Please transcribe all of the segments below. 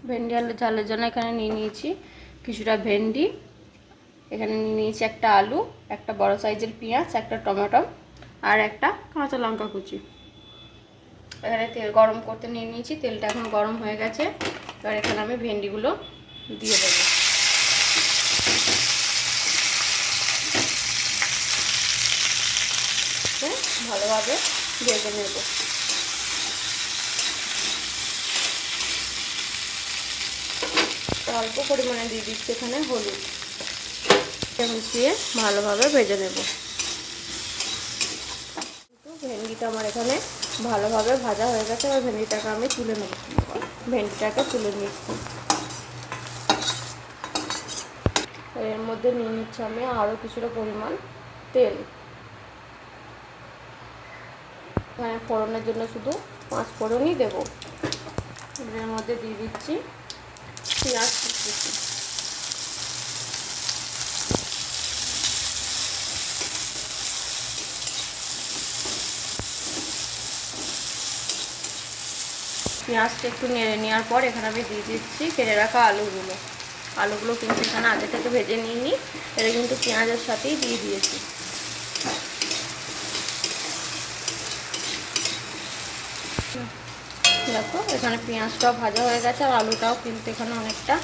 ভেন্ডি আলু ঝালের জন্য এখানে নিয়ে নিয়েছি কিছুটা ভেন্ডি, এখানে নিয়ে নিয়েছি একটা আলু, একটা বড় সাইজের পেঁয়াজ, একটা টমেটো আর একটা কাঁচা লঙ্কা কুচি। এখানে তেল গরম করতে নিয়ে নিয়েছি, তেলটা এখন গরম হয়ে গেছে। এবার এখানে আমি ভেন্ডিগুলো দিয়ে দেবো। ভালোভাবে ভেজে নেব। অল্প পরিমাণে দিয়ে দিচ্ছি এখানে হলুদ, মিশিয়ে ভালোভাবে ভেজে নেব। ভেন্ডিটা আমার এখানে ভালোভাবে ভাজা হয়ে গেছে। এবার ভেন্ডিটাকে আমি তুলে নেব। ভেন্ডিটাকে তুলে নিচ্ছি। এর মধ্যে নিয়ে নিচ্ছি আমি আরও কিছুটা পরিমাণ তেল। এখানে ফোড়নের জন্য শুধু 5 ফোড়নই দেবো। এর মধ্যে দিয়ে দিচ্ছি পেঁয়াজ কুচি। পেঁয়াজটা একটু নেড়ে নেওয়ার পর এখানে আমি দিয়ে দিচ্ছি কেটে রাখা আলুগুলো। আলুগুলো কিন্তু এখানে আগে থেকে ভেজে নিইনি, এটা কিন্তু পেঁয়াজের সাথেই দিয়ে দিয়েছি। দেখো এখানে পেঁয়াজটাও ভাজা হয়ে গেছে আর আলুটাও কিন্তু এখানে অনেকটা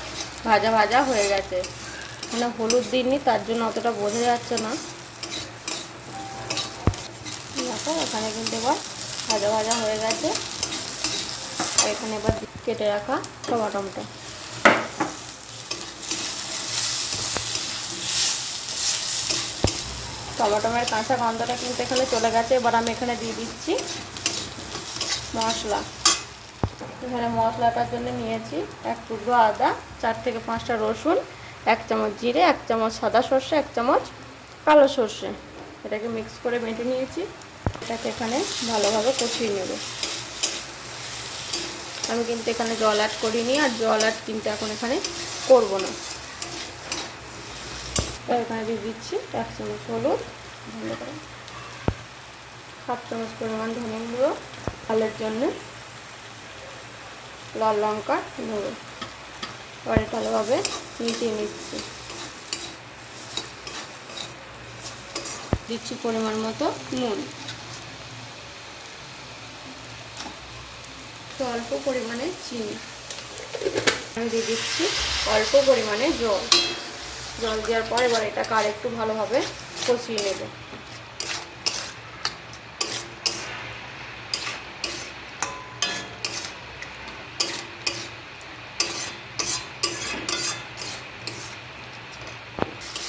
ভাজা ভাজা হয়ে গেছে। মানে হলুদ দিইনি তার জন্য অতটা বোঝা যাচ্ছে না। দেখো এখানে কিন্তু এবার ভাজা ভাজা হয়ে গেছে। আর এখানে এবার কেটে রাখা টমেটোটা, টমেটোর কাঁচা গন্ধটা কিন্তু এখানে চলে গেছে। এবার আমি এখানে দিয়ে দিচ্ছি মশলা। এখানে মশলাটার জন্য নিয়েছি 1 টুকরো আদা, 4 থেকে 5টা রসুন, 1 চামচ জিরে, 1 চামচ সাদা সর্ষে, 1 চামচ কালো সর্ষে। এটাকে মিক্স করে বেটে নিয়েছি। এটাকে এখানে ভালোভাবে কষিয়ে নেব। আমি কিন্তু এখানে জল অ্যাড করিনি, আর জল অ্যাড কিন্তু এখন এখানে করব না। এখানে দিয়ে দিচ্ছি 1 চামচ হলুদ, ভালো করে 1/2 চামচ পরিমাণ ধনে গুঁড়ো, ঝালের জন্য লাল লঙ্কা গুঁড়ো। এবারে ভালোভাবে মিশিয়ে নিচ্ছি। দিচ্ছি পরিমাণ মতো নুন, অল্প পরিমাণে চিনি। আমি দিয়ে দিচ্ছি অল্প পরিমাণে জল। জল দেওয়ার পর এবার এটাকে আর একটু ভালোভাবে কষিয়ে নেব।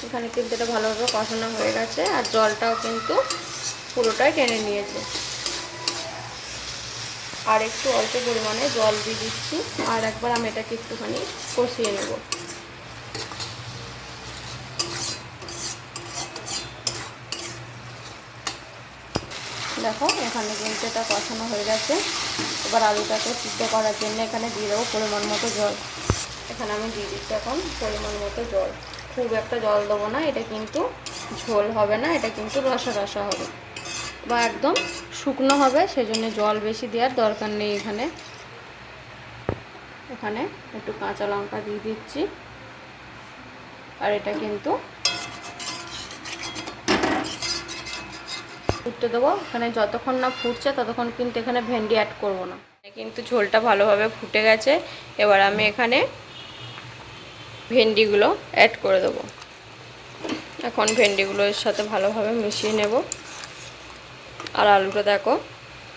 এখানে কিন্তু এটা ভালোভাবে কষানো হয়ে গেছে আর জলটাও কিন্তু পুরোটাই টেনে নিয়েছে। আর একটু অল্প পরিমাণে জল দিয়ে দিচ্ছি, আর একবার আমি এটাকে একটুখানি কষিয়ে নেব। দেখো এখানে কিন্তু এটা কষানো হয়ে গেছে। এবার আলুটাকে সিদ্ধ করার জন্য এখানে দিয়ে দেবো পরিমাণ মতো জল। এখানে আমি দিয়ে দিচ্ছি এখন পরিমাণ মতো জল। খুব একটা জল দেবো না, এটা কিন্তু ঝোল হবে না, এটা কিন্তু রসা রসা হবে বা একদম শুকনো হবে, সেজন্য জল বেশি দেওয়ার দরকার নেই। এখানে এখানে একটু কাঁচা লঙ্কা দিয়ে দিচ্ছি। আর এটা কিন্তু ফুটতে দেবো। এখানে যতক্ষণ না ফুটছে ততক্ষণ কিন্তু এখানে ভেন্ডি অ্যাড করব না। কিন্তু ঝোলটা ভালোভাবে ফুটে গেছে। এবার আমি এখানে ভেন্ডিগুলো অ্যাড করে দেবো। এখন ভেন্ডিগুলো এর সাথে ভালোভাবে মিশিয়ে নেব। আর আলুটা দেখো,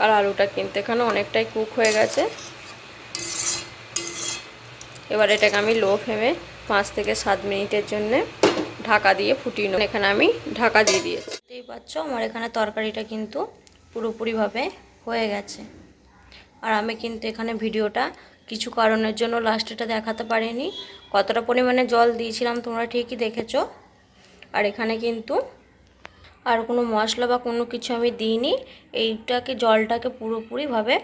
আর আলুটা কিন্তু এখানে অনেকটাই কুক হয়ে গেছে। এবার এটাকে আমি লো ফ্লেমে 5 থেকে 7 মিনিটের জন্য ঢাকা দিয়ে ফুটিয়ে নেব। এখানে আমি ঢাকা দিয়ে দিয়েছি। দেখতেই পাচ্ছ আমার এখানে তরকারিটা কিন্তু পুরোপুরিভাবে হয়ে গেছে। আর আমি কিন্তু এখানে ভিডিওটা কিছু কারণের জন্য লাস্টেটা দেখাতে পারিনি। কতটা পরিমাণে জল দিয়েছিলাম তোমরা ঠিকই দেখেছো। আর এখানে কিন্তু আর কোনো মশলা বা কোনো কিছু আমি দিইনি। এইটাকে জলটাকে পুরোপুরিভাবে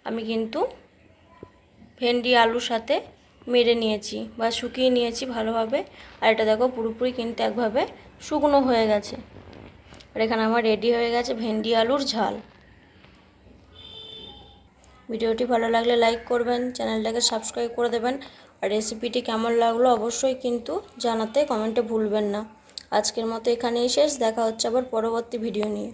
আমি কিন্তু ভেন্ডি আলুর সাথে মেরে নিয়েছি বা শুকিয়ে নিয়েছি ভালোভাবে। আর এটা দেখো পুরোপুরি কিন্তু একভাবে শুকনো হয়ে গেছে। আর এখানে আমার রেডি হয়ে গেছে ভেন্ডি আলুর ঝাল। ভিডিওটি ভালো লাগলে লাইক করবেন, চ্যানেলটাকে সাবস্ক্রাইব করে দেবেন। আর রেসিপিটি কেমন লাগলো অবশ্যই কিন্তু জানাতে কমেন্টে ভুলবেন না। আজকের মতো এখানেই শেষ, দেখা হচ্ছে আবার পরবর্তী ভিডিও নিয়ে।